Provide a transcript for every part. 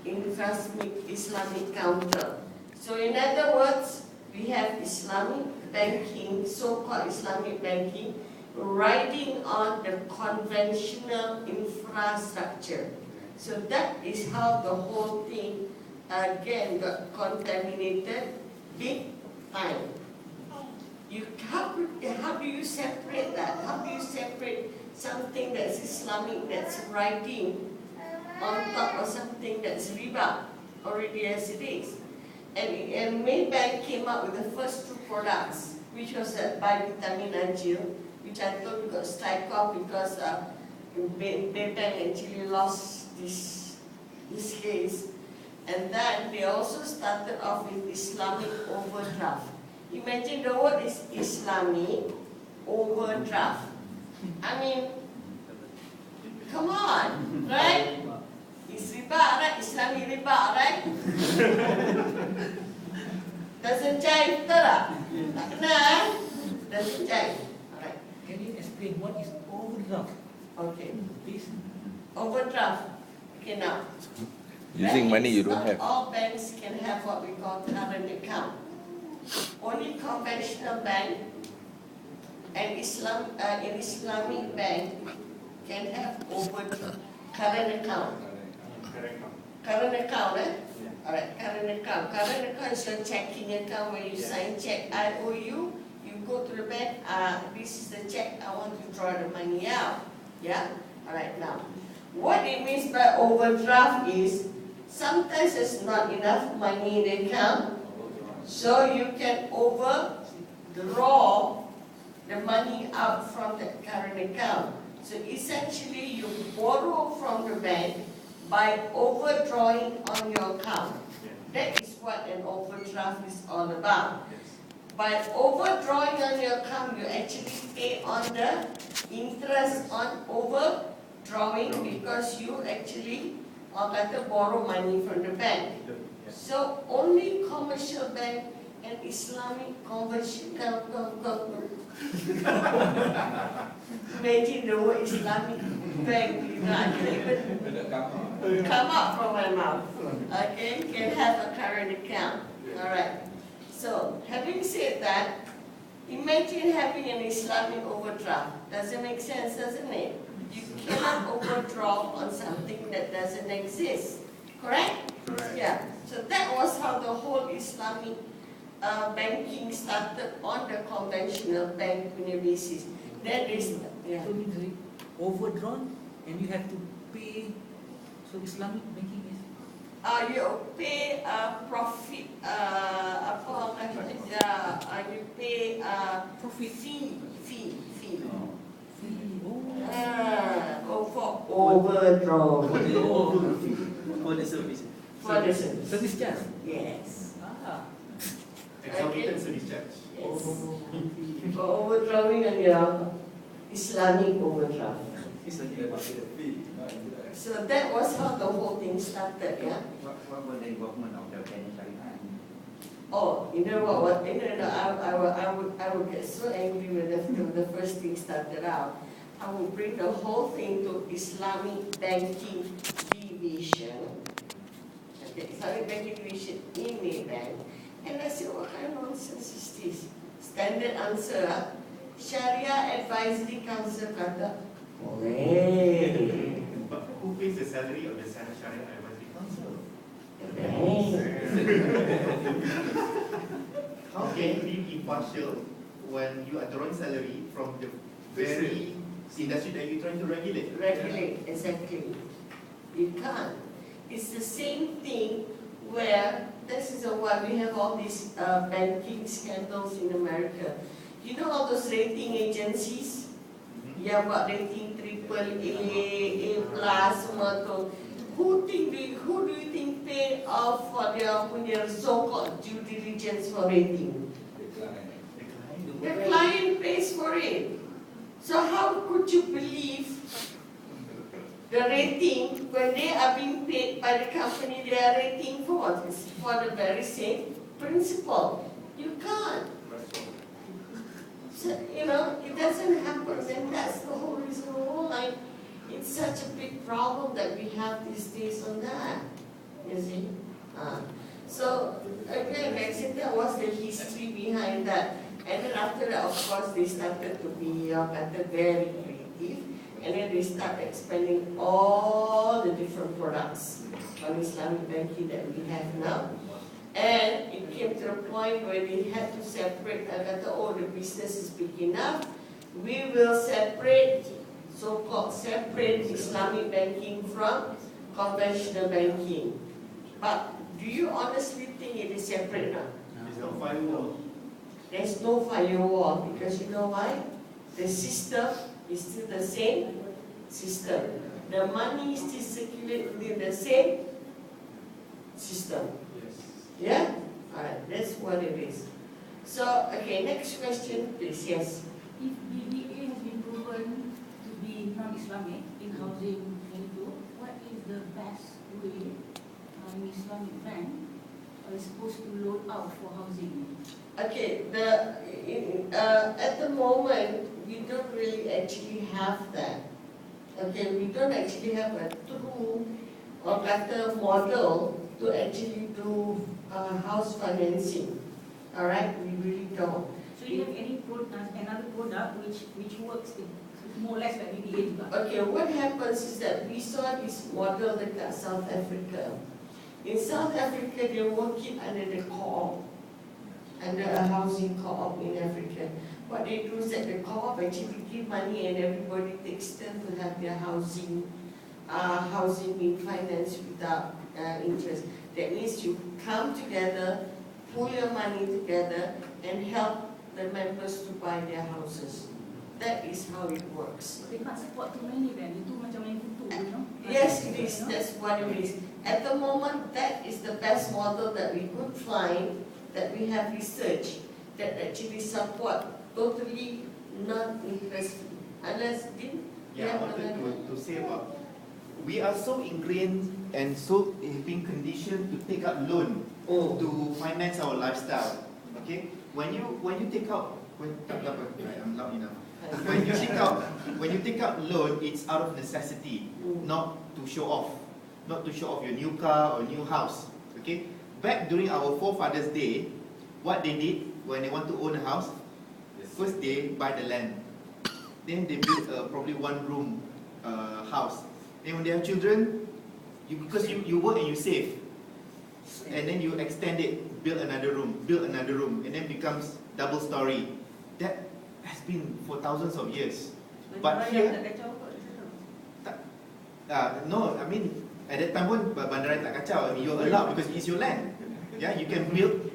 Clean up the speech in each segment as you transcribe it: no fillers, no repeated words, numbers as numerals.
Islamic counter. So in other words, we have Islamic banking, so-called Islamic banking, riding on the conventional infrastructure. So that is how the whole thing again got contaminated big time. How do you separate that? How do you separate something that's Islamic, that's riding on top of something that's riba, already as it is? And Maybank came up with the first two products, which was Baini Najil, which I thought we got strike off because Maybank actually lost this case. And then they also started off with Islamic overdraft. Imagine the word is Islamic overdraft. I mean, come on, right? It's riba, right? Islamic riba, right? Doesn't jive, betul tak? Tak kenal, doesn't jive. Alright. Can you explain what is overdraft? Okay. Please. Overdraft. Okay, now. Using money you don't Not have. all banks can have what we call current account. Only conventional bank and an Islamic bank can have current account. Current account, eh? Alright, current account. Current account is your checking account where you sign check. I owe you. You go to the bank. This is the check. I want to draw the money out. Yeah. Alright. Now, what it means by overdraft is sometimes there's not enough money in the account, so you can overdraw the money out from the current account. So essentially, you borrow from the bank by overdrawing on your account. That is what an overdraft is all about. By overdrawing on your account, you actually pay on the interest on overdrawing because you actually borrow money from the bank. So only commercial bank and Islamic conventional imagine the word Islamic bank, I can't even come out from my mouth. Okay, can have a current account. Alright. So having said that, imagine having an Islamic overdraft. Does it make sense, doesn't it? You cannot overdraw on something that doesn't exist. Correct? Correct. Yeah. So that was how the whole Islamic banking started on the conventional bank basis. That is, yeah. So means overdrawn and you have to pay. So Islamic banking is You pay profit, you pay profit fee. For For overdraw. the service. For the service. service charge. Yes. Exorbitant service charge. Yes. For overdrawing on your Islamic overdraft. It's like a fee. So that was how the whole thing started, yeah? What was the involvement of the Baini Syariah? Oh, you know what? I would get so angry when the first thing started out. I would bring the whole thing to Islamic banking division. Okay, Islamic banking division in Maybank. And I said, what kind of nonsense is this? Standard answer, Sharia Advisory Council kata, boleh. But who pays the salary of the Sharia Advisory Council? The bank. How can you be impartial when you are drawing salary from the very industry that you're trying to regulate? Regulate, exactly. You can't. It's the same thing where this is why we have all these banking scandals in America. You know all those rating agencies? Yang buat rating AAA, A+, semua tu. Who do you think pay off for their so-called due diligence for rating? The client pays for it. So how could you believe the rating when they are being paid by the company they are rating for? It's for the very same principle. You can't. So, it doesn't happen, and that's the whole reason why it's such a big problem that we have these days on that. You see? So again, like I said, that was the history behind that. And then after that, of course, they started to be very creative. And then they start expanding all the different products on Islamic banking that we have now. And it came to a point where they had to separate. I kata, oh, the business is big enough. We will separate, so-called separate Islamic banking from conventional banking. But do you honestly think it is separate now? There's no firewall. There's no firewall because you know why? The system is still the same system. The money is still circulating in the same system. Yeah? Alright, that's what it is. So, okay, next question please. Yes. If BBA has been proven to be non-Islamic in housing 22, what is the best way an Islamic bank is supposed to loan out for housing? Okay, at the moment, we don't really actually have that. Okay, we don't actually have a true or better model to actually do house financing. Alright, we really don't. So you have any another product which works more or less like BBA juga? Okay, what happens is that we saw this model dekat South Africa. In South Africa, they work it under the co-op, under a housing co-op in Africa. What they do is that the co-op actually give money and everybody takes turn to have their housing being financed without interest. That means you come together, pull your money together, and help the members to buy their houses. That is how it works. They can't support too many then. Itu macam main kutu, you know? Yes, it is. That's what it is. At the moment, that is the best model that we could find, that we have researched, that actually support totally non-interest. Unless, Yeah, I wanted to say about, we are so ingrained and so being conditioned to take out loan to finance our lifestyle. Okay, when you take out, I'm loud enough. When you take out loan, it's out of necessity, not to show off, your new car or new house. Okay, back during our forefathers' day, what they did when they want to own a house, first they buy the land, then they build probably one-room house. And when they have children, because you work and you save, and then you extend it, build another room, and then becomes double story. That has been for thousands of years. But here, no, I mean at that time pun bandaraya tak kacau. I mean you're allowed because it's your land. Yeah, you can build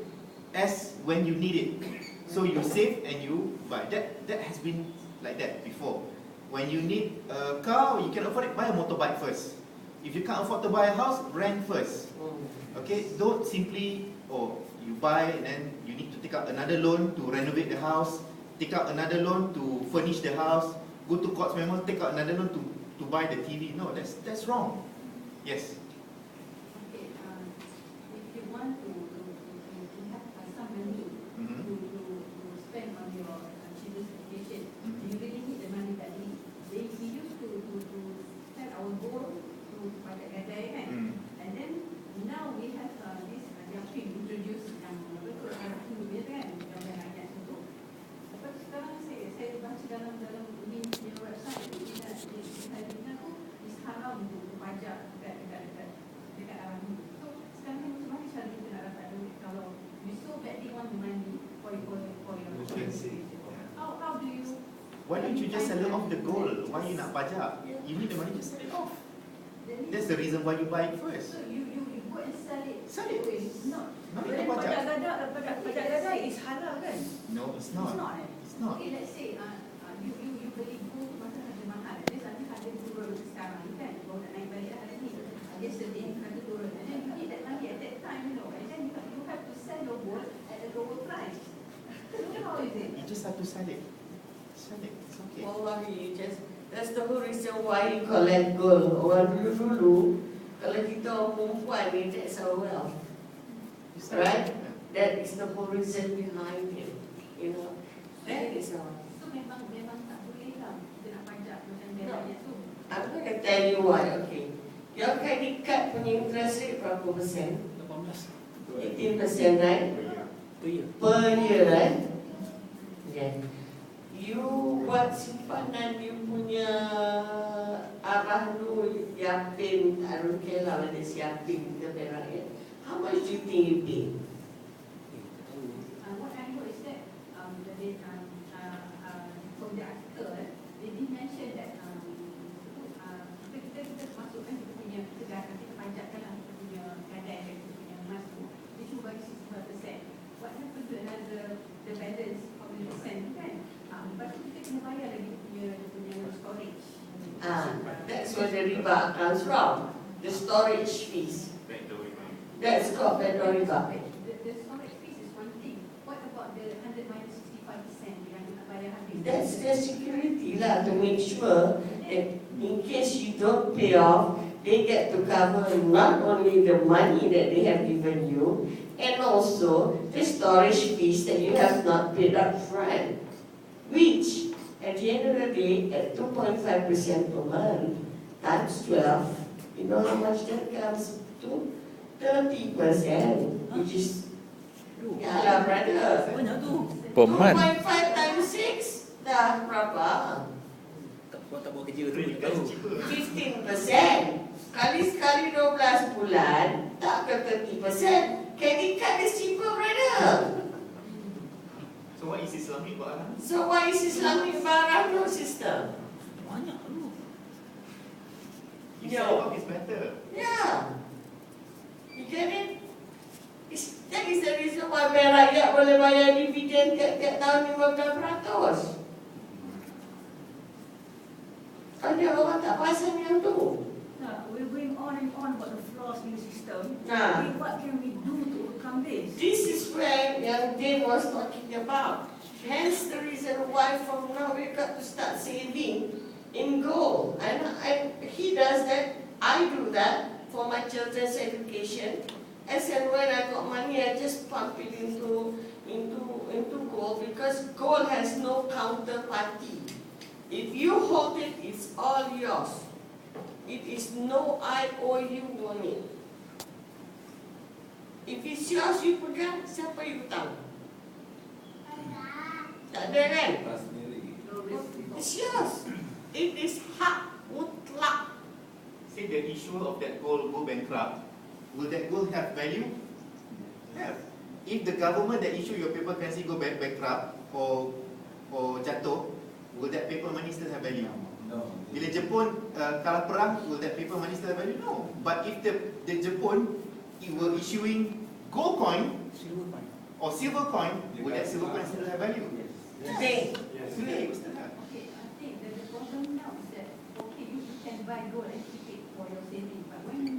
as when you need it. So you save and you buy. That has been like that before. When you need a car, you can afford it, buy a motorbike first. If you can't afford to buy a house, rent first. Okay, don't simply, you buy and then you need to take out another loan to renovate the house, take out another loan to furnish the house, go to courts memo, take out another loan to buy the TV. No, that's wrong. Yes. Okay, if you want to have some money to spend on your children's education, you really need the money that we used to set our goal to pajak gadai kan, and then now we have this yang introduce yang RQ dia kan, gambar ayat itu. Lepas sekarang saya baca dalam link di website di China tu is haram untuk pajak dekat arah ni. So sekarang macam mana cara kita nak dapat duit kalau we so badly want the money for your education? How do you? Why don't you just sell it off the gold? Why you nak pajak? You need the money, just sell it off. That's the reason why you buy it first. So you go and sell it. Sell it. It's not. Not But then pajak. pajak gadai is halal kan? No, it's not. It's not. It's not. Okay, let's say you beli gold masa harga mahal. Dia nanti harga turun sekarang ni kan? Baru nak naik balik dah hari ni. Yesterday harga turun. And then you need that money at that time, you know. And then you have to sell your gold at a lower price. So how is it? You just have to sell it. Sell it. It's okay. Wallahi, that's the whole reason why you collect gold. Orang dulu, kalau kita orang perempuan ni, that's our wealth. You sell it. Right? That is the whole reason behind it. You know, that is our. So memang tak boleh lah kita nak pajak macam gadai tu. I'm going to tell you why, okay. Your credit card punya interest rate berapa persen? 18 18%, right? per year. Per year, right? Okay. You buat simpanan you punya arah lu Yapin, I don't care lah whether it's Yapin ke Perak ya. How much do you think you pay? What I know is that from the article, they did mention that kita masukkan kita punya kita pajakkan lah kita punya gadai dan kita punya emas tu, dia cuma bagi 65%. What happened to the balance 40% kan? Lepas tu kita kena bayar lagi dia punya storage. That's where the riba comes from. The storage fees. That's called backdoor riba. The storage fees is one thing. What about the 100 minus 65% yang kita bayar habis? That's their security lah, to make sure that in case you don't pay off, they get to cover not only the money that they have given you, and also the storage fees that you have not paid up front, which at the end of the day, at 2.5% per month, times 12, you know how much that comes to? 30%, which is, ya lah brother, Banyak tu. Per month. 2.5 times 6, dah berapa? Tak buat kerja tu tahu. 15%. Kali-sekali 12 bulan, tak ke 30%. Credit card is cheaper, brother. So what is Islamic barang? So why is Islamic barang no system? Banyak tu. Islam is better. Yeah. You get it? That is the reason why bank rakyat boleh bayar dividen tiap-tiap tahun 15%. Ada orang tak perasan yang tu. We're going on and on about the flaws in the system. Nah. Okay, what can we do to overcome this? This is where young Dave was talking about. Hence the reason why from now we've got to start saving in gold. And he does that, I do that for my children's education. As and when I got money, I just pump it into gold because gold has no counterparty. If you hold it, it's all yours. It is no IOU on it. If it's yours, you pegang, siapa you hutang? Tak ada kan? It's yours. It is hak mutlak. Say the issuer of that gold go bankrupt, will that gold have value? Have. If the government that issue your paper currency go bankrupt or jatuh, will that paper money still have value? No. Bila Jepun kalah perang, will that paper money still have value? No. But if the Jepun were issuing gold coin Silver coin. or silver coin, will that silver coin still have value? Today. Today, it will still have. Okay, I think that the problem now is that, okay, you can buy gold and keep it for your saving, but when